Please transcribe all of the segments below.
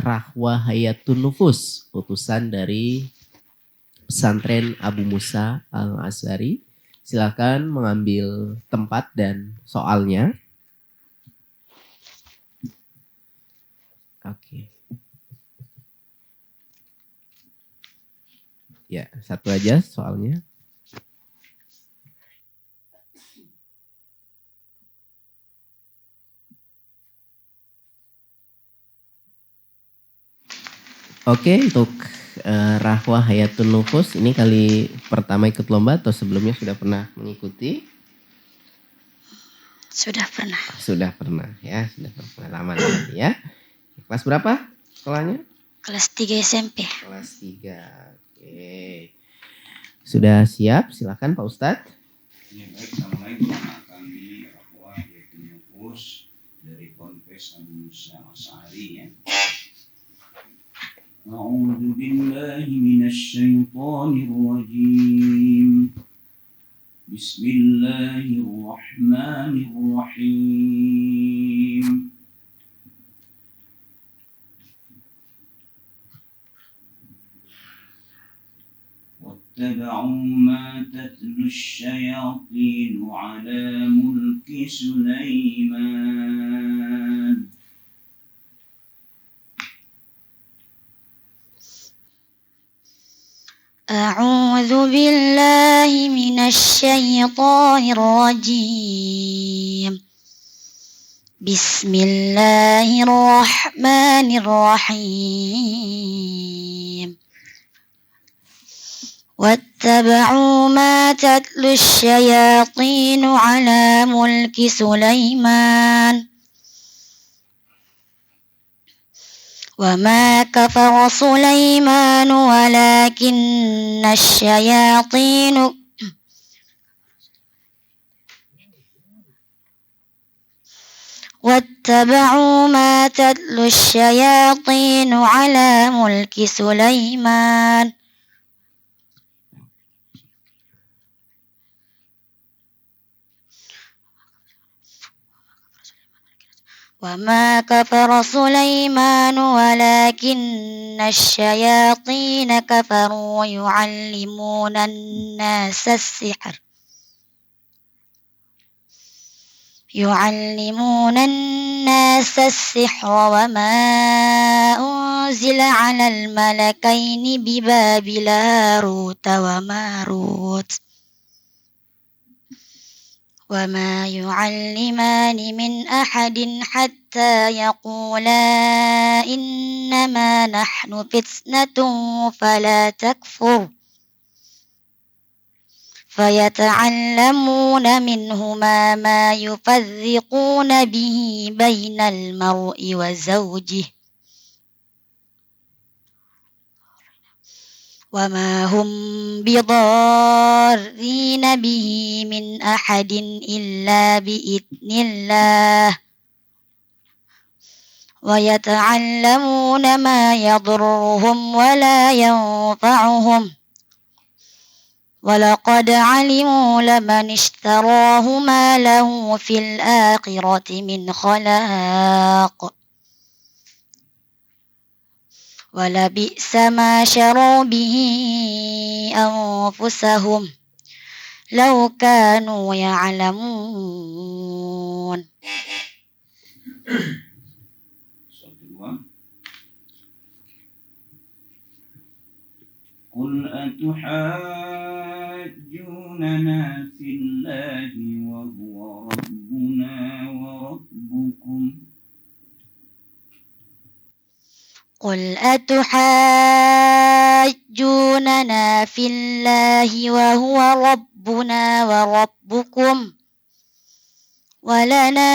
Rahwa Hayatun Nufus, utusan dari pesantren Abu Musa Al-Azhari. Silakan mengambil tempat dan soalnya. Oke. Ya, satu aja soalnya. Oke, untuk Rahwa Hayatun Nufus ini kali pertama ikut lomba atau sebelumnya sudah pernah mengikuti? Sudah pernah. Sudah pernah ya, sudah pengalaman ya. Kelas berapa sekolahnya? Kelas 3 SMP. Kelas 3. Oke. Sudah siap? Silakan Pak Ustadz. Ya, baik, Assalamualaikum. Kami Rahwa Hayatun Nufus dari Ponpes Abu Musa Al-Azhari ya. أعوذ بالله من الشيطان الرجيم بسم الله الرحمن الرحيم واتبعوا ما تتلو الشياطين على ملك سليمان أعوذ بالله من الشيطان الرجيم بسم الله الرحمن الرحيم واتبعوا ما تتلو الشياطين على ملك سليمان وما كفر سليمان ولكن الشياطين واتبعوا ما تتلو الشياطين على ملك سليمان وما كفر سليمان ولكن الشياطين كفروا يعلمون الناس السحر وما أنزل على الملكين ببابل هاروت وماروت وما يعلمان من أحد حتى يقولا إنما نحن فتنة فلا تكفر فيتعلمون منهما ما يفرقون به بين المرء وزوجه وما هم بضارين به من أحد إلا بإذن الله ويتعلمون ما يضرهم ولا ينفعهم ولقد علموا لمن اشتراه ما له في الآخرة من خلاق ولبئس ما شروا به أنفسهم لو كانوا يعلمون. قل أتحاجوننا في الله وهو ربنا وربكم قل أتحاجوننا في الله وهو ربنا وربكم ولنا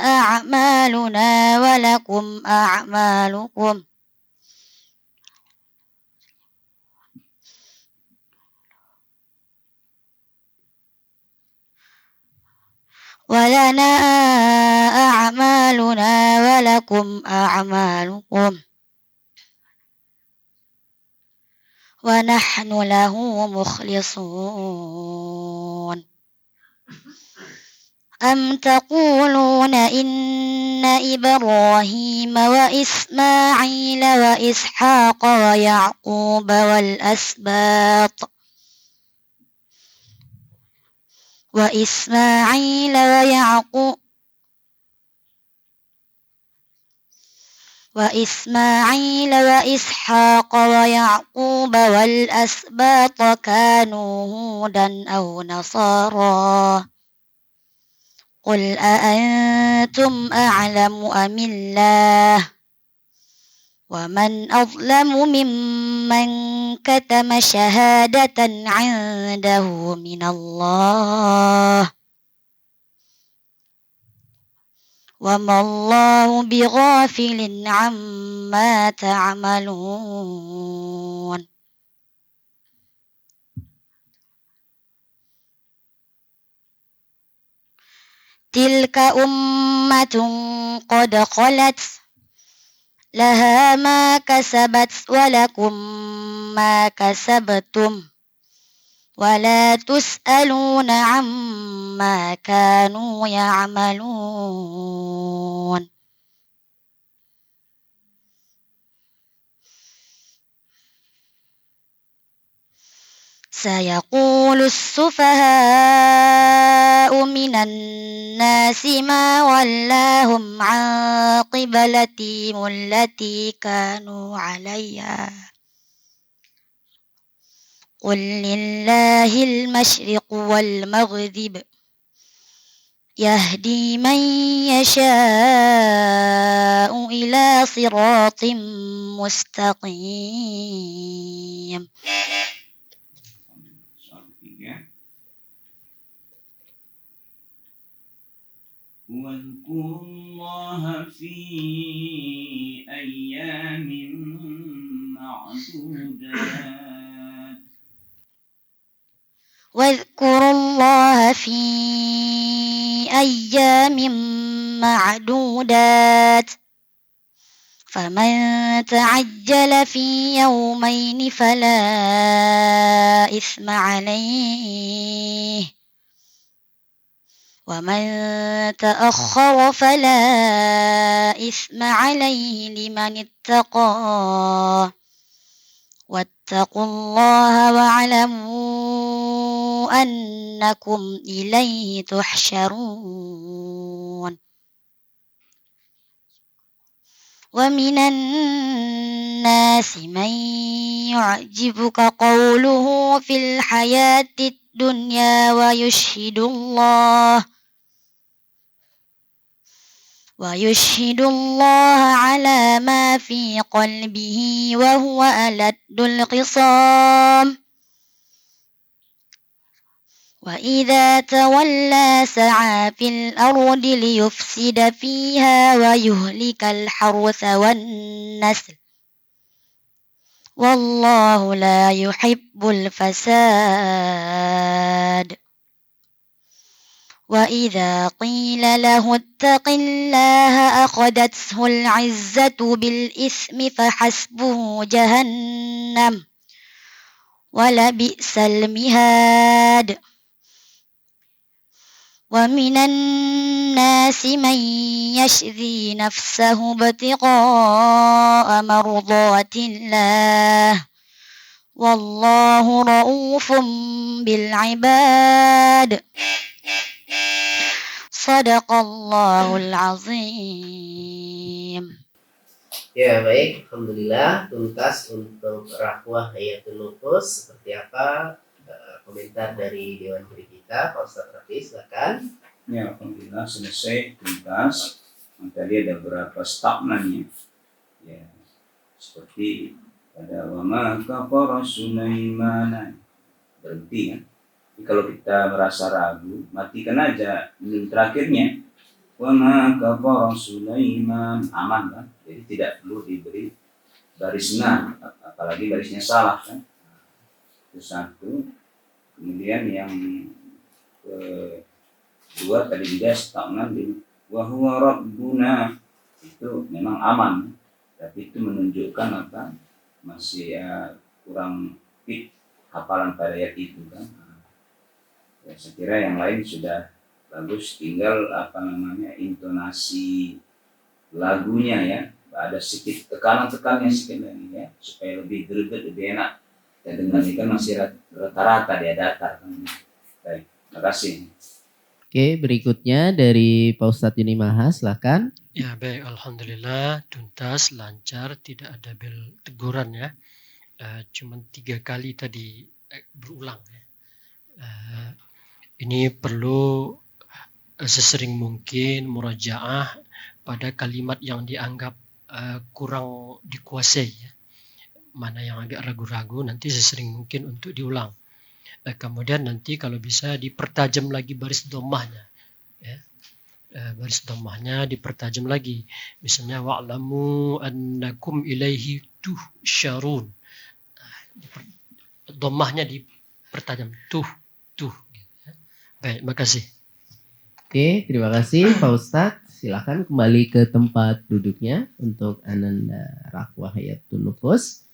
أعمالنا ولكم أعمالكم ولنا أعمالنا ولكم أعمالكم ونحن له مخلصون. أم تقولون إن إبراهيم وإسماعيل وإسحاق ويعقوب وإسماعيل وإسحاق ويعقوب والأسباط كانوا هودا أو نصارى قل أأنتم أعلم أم الله ومن أظلم ممن كتم شهادة عنده من الله وما الله بغافل عما تعملون تلك أمة قد خلت لها ما كسبت ولكم ما كسبتم ولا تسألون عما كانوا يعملون سيقول السفهاء من الناس ما ولاهم عن قبلتهم التي كانوا عليها قل لله المشرق والمغرب يهدي من يشاء إلى صراط مستقيم. واذكروا الله في أيام معدودات واذكروا الله في أيام معدودات فمن تعجل في يومين فلا إثم عليه ومن تأخر فلا إثم عليه لمن اتقى واتقوا الله واعلموا أنكم إليه تحشرون. ومن الناس من يعجبك قوله في الحياة الدنيا ويشهد الله على ما في قلبه وهو ألد الخصام وإذا تولى سعى في الأرض ليفسد فيها ويهلك الحرث والنسل والله لا يحب الفساد. وإذا قيل له اتق الله أخذته العزة بالإثم فحسبه جهنم ولبئس المهاد. ومن الناس من يشري نفسه ابتغاء مرضات الله والله رؤوف بالعباد. صدق الله العظيم. Ya baik, alhamdulillah tuntas untuk Rahwah Hayatul Nufus. Seperti apa komentar dari Dewan Juri kita, Pak Ustadz Rafi, silakan. Ya, alhamdulillah selesai tuntas. Tadi ada beberapa statementnya. Ya, seperti pada wama kafara Sulaiman. Berhenti kan? Jadi kalau kita merasa ragu, matikan aja minum terakhirnya. Wama kafara Sulaiman, aman kan? Jadi tidak perlu diberi baris nah, apalagi barisnya salah kan? Itu satu. Kemudian yang kedua tadi juga stagnan di wa huwa rabbuna, itu memang aman, tapi itu menunjukkan apa? Masih kurang fit hafalan pada ayat itu kan. Ya, saya kira yang lain sudah bagus, tinggal intonasi lagunya ya, ada sedikit tekanan-tekannya sedikit lagi ya, supaya lebih greget, lebih enak. Dan dengar ini kan masih rata-rata dia datar kan. Baik, terima kasih. Oke, berikutnya dari Pak Ustadz Yuni Maha, silakan. Ya baik, alhamdulillah tuntas, lancar, tidak ada bel teguran ya. Cuman 3 kali tadi berulang ya. Ini perlu sesering mungkin murajaah pada kalimat yang dianggap kurang dikuasai ya. Mana yang agak ragu-ragu nanti sesering mungkin untuk diulang. Kemudian nanti kalau bisa dipertajam lagi baris dhammahnya ya. Baris dhammahnya dipertajam lagi. Misalnya wa'lamu annakum ilaihi tuhsyarun. Dhammahnya dipertajam tuh. Baik, makasih. Oke, terima kasih Pak Ustadz. Silakan kembali ke tempat duduknya untuk Ananda Rakhwa Hayatun Nufus.